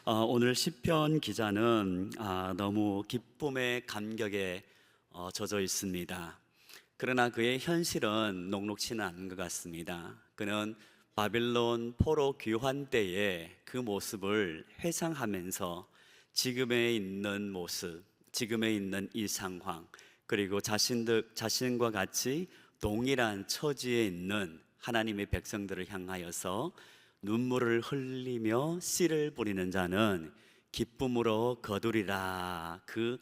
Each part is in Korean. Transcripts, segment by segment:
오늘 시편 기자는 너무 기쁨의 감격에 젖어 있습니다. 그러나 그의 현실은 녹록치는 않은 것 같습니다. 그는 바빌론 포로 귀환 때의 그 모습을 회상하면서 지금에 있는 모습, 지금에 있는 이 상황, 그리고 자신과 같이 동일한 처지에 있는 하나님의 백성들을 향하여서 눈물을 흘리며 씨를 뿌리는 자는 기쁨으로 거두리라, 그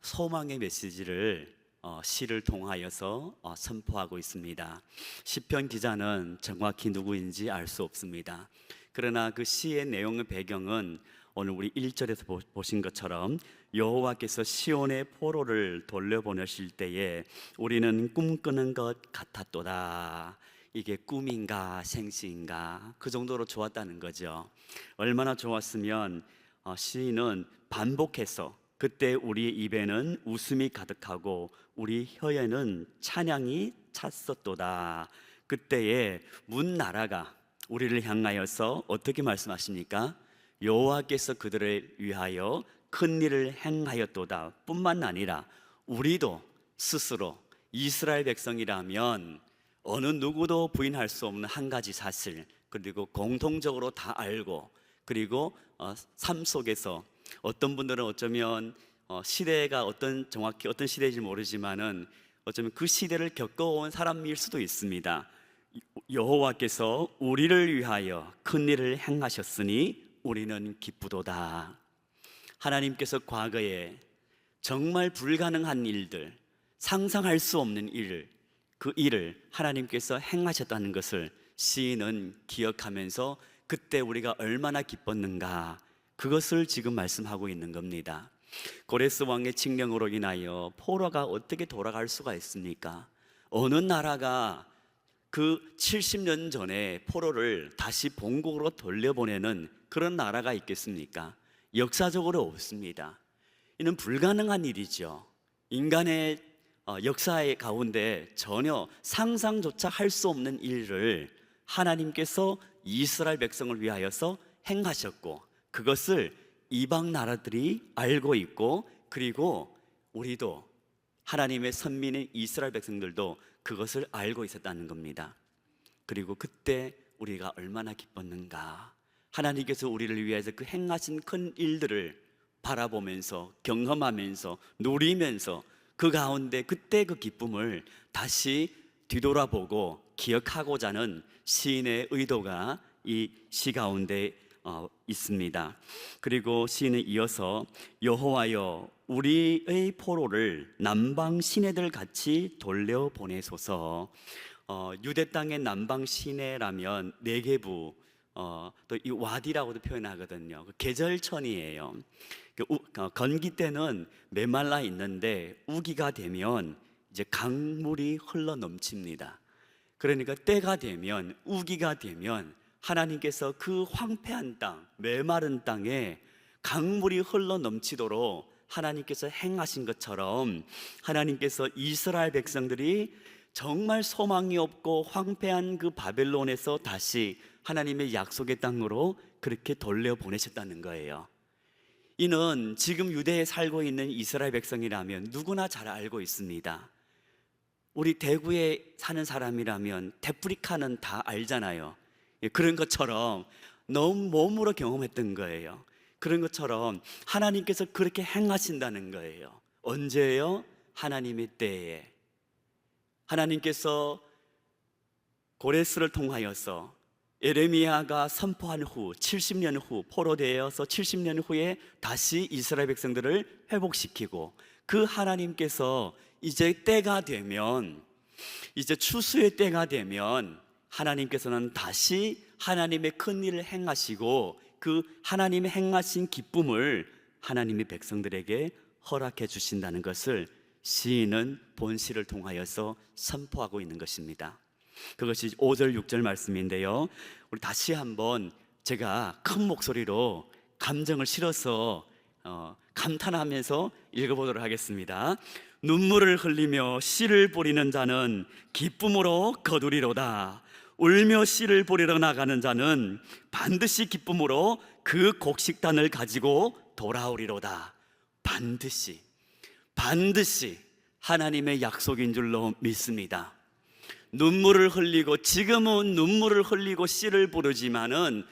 소망의 메시지를 시를 통하여서 선포하고 있습니다. 시편 기자는 정확히 누구인지 알 수 없습니다. 그러나 그 시의 내용의 배경은 오늘 우리 1절에서 보신 것처럼 여호와께서 시온의 포로를 돌려보내실 때에 우리는 꿈꾸는 것 같았도다. 이게 꿈인가 생시인가, 그 정도로 좋았다는 거죠. 얼마나 좋았으면 시인은 반복해서 그때 우리 입에는 웃음이 가득하고 우리 혀에는 찬양이 찼었도다. 그때에 문 나라가 우리를 향하여서 어떻게 말씀하십니까? 여호와께서 그들을 위하여 큰 일을 행하였도다 뿐만 아니라 우리도 스스로 이스라엘 백성이라면 어느 누구도 부인할 수 없는 한 가지 사실, 그리고 공통적으로 다 알고, 그리고 삶 속에서 어떤 분들은 어쩌면 시대가 정확히 어떤 시대인지 모르지만은 어쩌면 그 시대를 겪어온 사람일 수도 있습니다. 여호와께서 우리를 위하여 큰 일을 행하셨으니 우리는 기쁘도다. 하나님께서 과거에 정말 불가능한 일들, 상상할 수 없는 일을, 그 일을 하나님께서 행하셨다는 것을 시인은 기억하면서 그때 우리가 얼마나 기뻤는가, 그것을 지금 말씀하고 있는 겁니다. 고레스 왕의 칙령으로 인하여 포로가 어떻게 돌아갈 수가 있습니까? 어느 나라가 그 70년 전에 포로를 다시 본국으로 돌려보내는 그런 나라가 있겠습니까? 역사적으로 없습니다. 이는 불가능한 일이죠. 인간의 역사의 가운데 전혀 상상조차 할 수 없는 일을 하나님께서 이스라엘 백성을 위하여서 행하셨고, 그것을 이방 나라들이 알고 있고, 그리고 우리도 하나님의 선민인 이스라엘 백성들도 그것을 알고 있었다는 겁니다. 그리고 그때 우리가 얼마나 기뻤는가, 하나님께서 우리를 위해서 그 행하신 큰 일들을 바라보면서 경험하면서 누리면서 그 가운데 그때 그 기쁨을 다시 뒤돌아보고 기억하고자 하는 시인의 의도가 이 시 가운데 있습니다. 그리고 시인은 이어서 여호와여 우리의 포로를 남방 시내들 같이 돌려보내소서. 유대 땅의 남방 시내라면 네게부, 또 이 와디라고도 표현하거든요. 그 계절천이에요. 건기 때는 메말라 있는데 우기가 되면 이제 강물이 흘러 넘칩니다. 그러니까 때가 되면, 우기가 되면 하나님께서 그 황폐한 땅, 메마른 땅에 강물이 흘러 넘치도록 하나님께서 행하신 것처럼 하나님께서 이스라엘 백성들이 정말 소망이 없고 황폐한 그 바벨론에서 다시 하나님의 약속의 땅으로 그렇게 돌려보내셨다는 거예요. 이는 지금 유대에 살고 있는 이스라엘 백성이라면 누구나 잘 알고 있습니다. 우리 대구에 사는 사람이라면 데프리카는 다 알잖아요. 그런 것처럼 너무 몸으로 경험했던 거예요. 그런 것처럼 하나님께서 그렇게 행하신다는 거예요. 언제요? 하나님의 때에. 하나님께서 고레스를 통하여서 예레미야가 선포한 후 70년 후 포로되어서 70년 후에 다시 이스라엘 백성들을 회복시키고, 그 하나님께서 이제 때가 되면, 이제 추수의 때가 되면 하나님께서는 다시 하나님의 큰 일을 행하시고 그 하나님의 행하신 기쁨을 하나님의 백성들에게 허락해 주신다는 것을 시인은 본시를 통하여서 선포하고 있는 것입니다. 그것이 5절 6절 말씀인데요, 우리 다시 한번 제가 큰 목소리로 감정을 실어서 감탄하면서 읽어보도록 하겠습니다. 눈물을 흘리며 씨를 뿌리는 자는 기쁨으로 거두리로다. 울며 씨를 뿌리러 나가는 자는 반드시 기쁨으로 그 곡식단을 가지고 돌아오리로다. 반드시 하나님의 약속인 줄로 믿습니다. 눈물을 흘리고, 지금은 눈물을 흘리고 씨를 뿌리지만은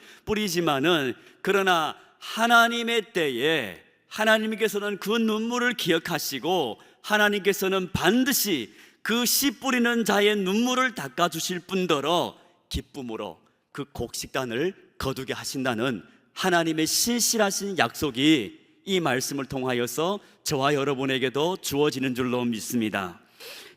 그러나 하나님의 때에 하나님께서는 그 눈물을 기억하시고, 하나님께서는 반드시 그 씨 뿌리는 자의 눈물을 닦아주실 뿐더러 기쁨으로 그 곡식단을 거두게 하신다는 하나님의 신실하신 약속이 이 말씀을 통하여서 저와 여러분에게도 주어지는 줄로 믿습니다.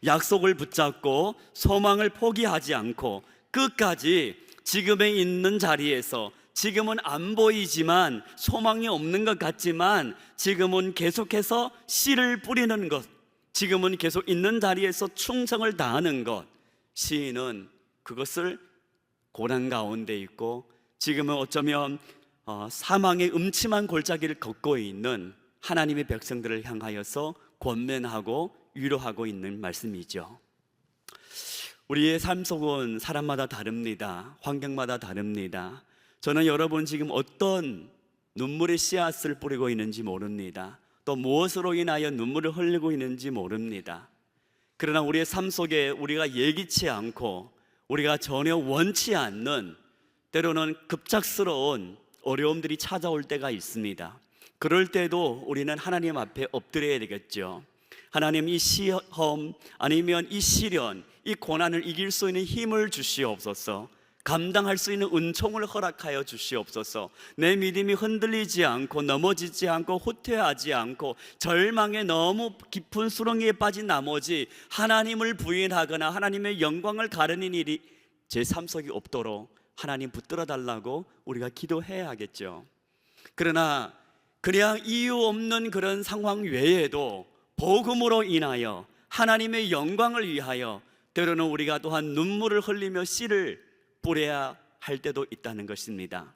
약속을 붙잡고 소망을 포기하지 않고 끝까지 지금에 있는 자리에서, 지금은 안 보이지만 소망이 없는 것 같지만 지금은 계속해서 씨를 뿌리는 것, 지금은 계속 있는 자리에서 충성을 다하는 것, 시인은 그것을 고난 가운데 있고 지금은 어쩌면 사망의 음침한 골짜기를 걷고 있는 하나님의 백성들을 향하여서 권면하고 위로하고 있는 말씀이죠. 우리의 삶 속은 사람마다 다릅니다. 환경마다 다릅니다. 저는 여러분 지금 어떤 눈물의 씨앗을 뿌리고 있는지 모릅니다. 또 무엇으로 인하여 눈물을 흘리고 있는지 모릅니다. 그러나 우리의 삶 속에 우리가 예기치 않고 우리가 전혀 원치 않는, 때로는 급작스러운 어려움들이 찾아올 때가 있습니다. 그럴 때도 우리는 하나님 앞에 엎드려야 되겠죠. 하나님, 이 시험 아니면 이 시련, 이 고난을 이길 수 있는 힘을 주시옵소서. 감당할 수 있는 은총을 허락하여 주시옵소서. 내 믿음이 흔들리지 않고 넘어지지 않고 후퇴하지 않고 절망에 너무 깊은 수렁에 빠진 나머지 하나님을 부인하거나 하나님의 영광을 가르는 일이 제 삶 속에 없도록 하나님 붙들어 달라고 우리가 기도해야 하겠죠. 그러나 그냥 이유 없는 그런 상황 외에도 복음으로 인하여 하나님의 영광을 위하여 때로는 우리가 또한 눈물을 흘리며 씨를 뿌려야 할 때도 있다는 것입니다.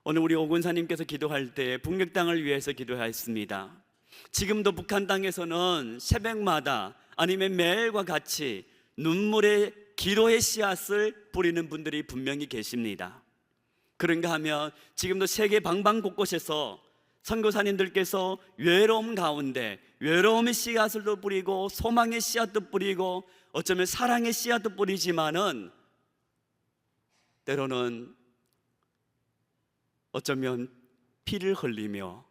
오늘 우리 오군사님께서 기도할 때 북녘 땅을 위해서 기도하였습니다. 지금도 북한 땅에서는 새벽마다 아니면 매일과 같이 눈물의 기도의 씨앗을 뿌리는 분들이 분명히 계십니다. 그런가 하면 지금도 세계 방방곳곳에서 선교사님들께서 외로움 가운데 외로움의 씨앗을 뿌리고 소망의 씨앗도 뿌리고 어쩌면 사랑의 씨앗도 뿌리지만은 때로는 어쩌면 피를 흘리며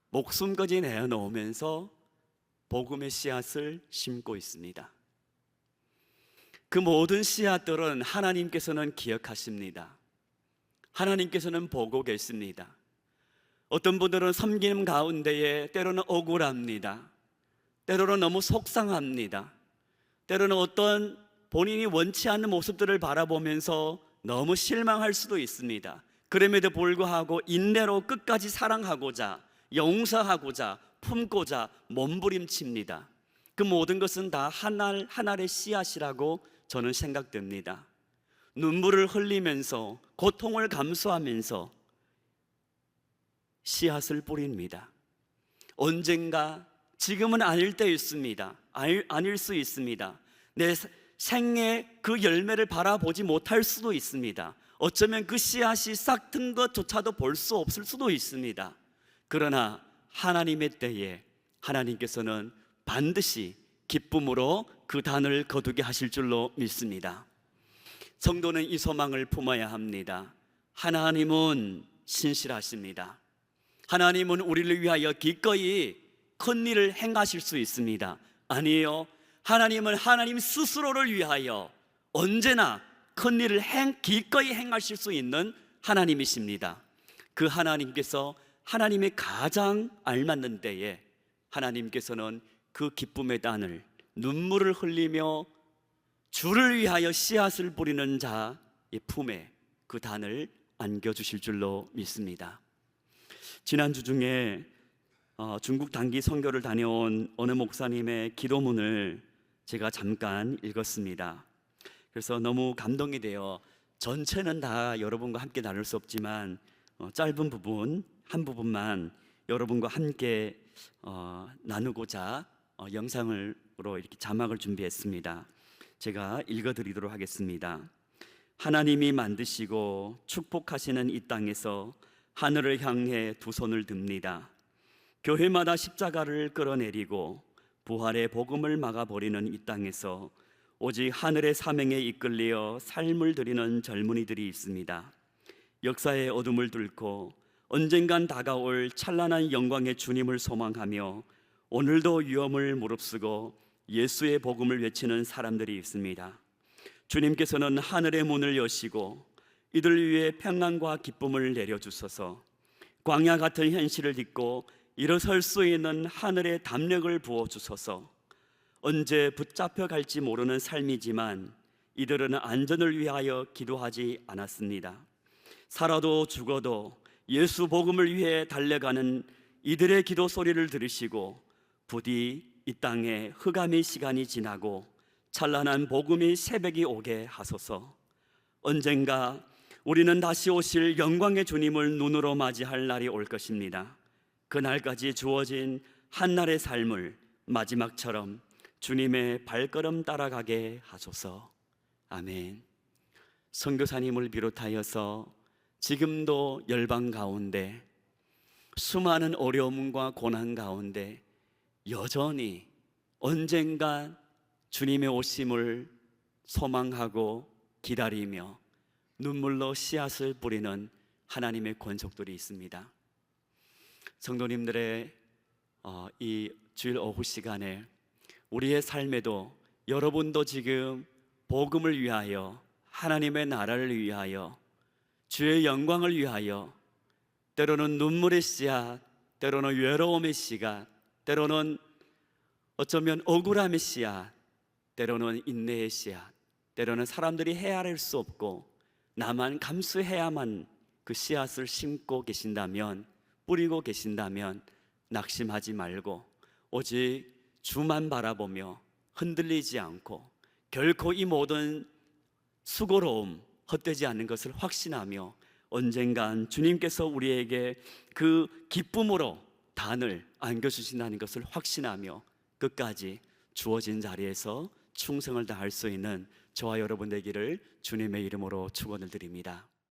목숨까지 내어놓으면서 복음의 씨앗을 심고 있습니다. 그 모든 씨앗들은 하나님께서는 기억하십니다. 하나님께서는 보고 계십니다. 어떤 분들은 섬기는 가운데에 때로는 억울합니다. 때로는 너무 속상합니다. 때로는 어떤 본인이 원치 않는 모습들을 바라보면서 너무 실망할 수도 있습니다. 그럼에도 불구하고 인내로 끝까지 사랑하고자, 용서하고자, 품고자 몸부림칩니다. 그 모든 것은 다 하나의 씨앗이라고 저는 생각됩니다. 눈물을 흘리면서 고통을 감수하면서 씨앗을 뿌립니다. 언젠가, 지금은 아닐 때 있습니다. 아닐 수 있습니다. 내 생애 그 열매를 바라보지 못할 수도 있습니다. 어쩌면 그 씨앗이 싹튼 것조차도 볼 수 없을 수도 있습니다. 그러나 하나님의 때에 하나님께서는 반드시 기쁨으로 그 단을 거두게 하실 줄로 믿습니다. 성도는 이 소망을 품어야 합니다. 하나님은 신실하십니다. 하나님은 우리를 위하여 기꺼이 큰 일을 행하실 수 있습니다. 아니에요. 하나님은 하나님 스스로를 위하여 언제나 큰 일을 기꺼이 행하실 수 있는 하나님이십니다. 그 하나님께서 하나님의 가장 알맞는 때에 하나님께서는 그 기쁨의 단을, 눈물을 흘리며 주를 위하여 씨앗을 뿌리는 자의 품에 그 단을 안겨주실 줄로 믿습니다. 지난주 중에 중국 단기 선교를 다녀온 어느 목사님의 기도문을 제가 잠깐 읽었습니다. 그래서 너무 감동이 되어 전체는 다 여러분과 함께 나눌 수 없지만 짧은 부분, 한 부분만 여러분과 함께 나누고자 영상으로 이렇게 자막을 준비했습니다. 제가 읽어드리도록 하겠습니다. 하나님이 만드시고 축복하시는 이 땅에서 하늘을 향해 두 손을 듭니다. 교회마다 십자가를 끌어내리고 부활의 복음을 막아버리는 이 땅에서 오직 하늘의 사명에 이끌려 삶을 드리는 젊은이들이 있습니다. 역사의 어둠을 뚫고 언젠간 다가올 찬란한 영광의 주님을 소망하며 오늘도 위험을 무릅쓰고 예수의 복음을 외치는 사람들이 있습니다. 주님께서는 하늘의 문을 여시고 이들 위해 평안과 기쁨을 내려주소서. 광야 같은 현실을 딛고 일어설 수 있는 하늘의 담력을 부어주소서. 언제 붙잡혀 갈지 모르는 삶이지만 이들은 안전을 위하여 기도하지 않았습니다. 살아도 죽어도 예수 복음을 위해 달려가는 이들의 기도 소리를 들으시고 부디 이 땅에 흑암의 시간이 지나고 찬란한 복음의 새벽이 오게 하소서. 언젠가 우리는 다시 오실 영광의 주님을 눈으로 맞이할 날이 올 것입니다. 그날까지 주어진 한날의 삶을 마지막처럼 주님의 발걸음 따라가게 하소서. 아멘. 선교사님을 비롯하여서 지금도 열방 가운데 수많은 어려움과 고난 가운데 여전히 언젠가 주님의 오심을 소망하고 기다리며 눈물로 씨앗을 뿌리는 하나님의 권속들이 있습니다. 성도님들의 이 주일 오후 시간에 우리의 삶에도 여러분도 지금 복음을 위하여, 하나님의 나라를 위하여, 주의 영광을 위하여 때로는 눈물의 씨앗, 때로는 외로움의 씨앗, 때로는 어쩌면 억울함의 씨앗, 때로는 인내의 씨앗, 때로는 사람들이 헤아릴 수 없고 나만 감수해야만 그 씨앗을 심고 계신다면, 뿌리고 계신다면 낙심하지 말고 오직 주만 바라보며 흔들리지 않고 결코 이 모든 수고로움 헛되지 않는 것을 확신하며 언젠간 주님께서 우리에게 그 기쁨으로 단을 안겨주신다는 것을 확신하며 끝까지 주어진 자리에서 충성을 다할 수 있는 저와 여러분 되기를 주님의 이름으로 축원을 드립니다.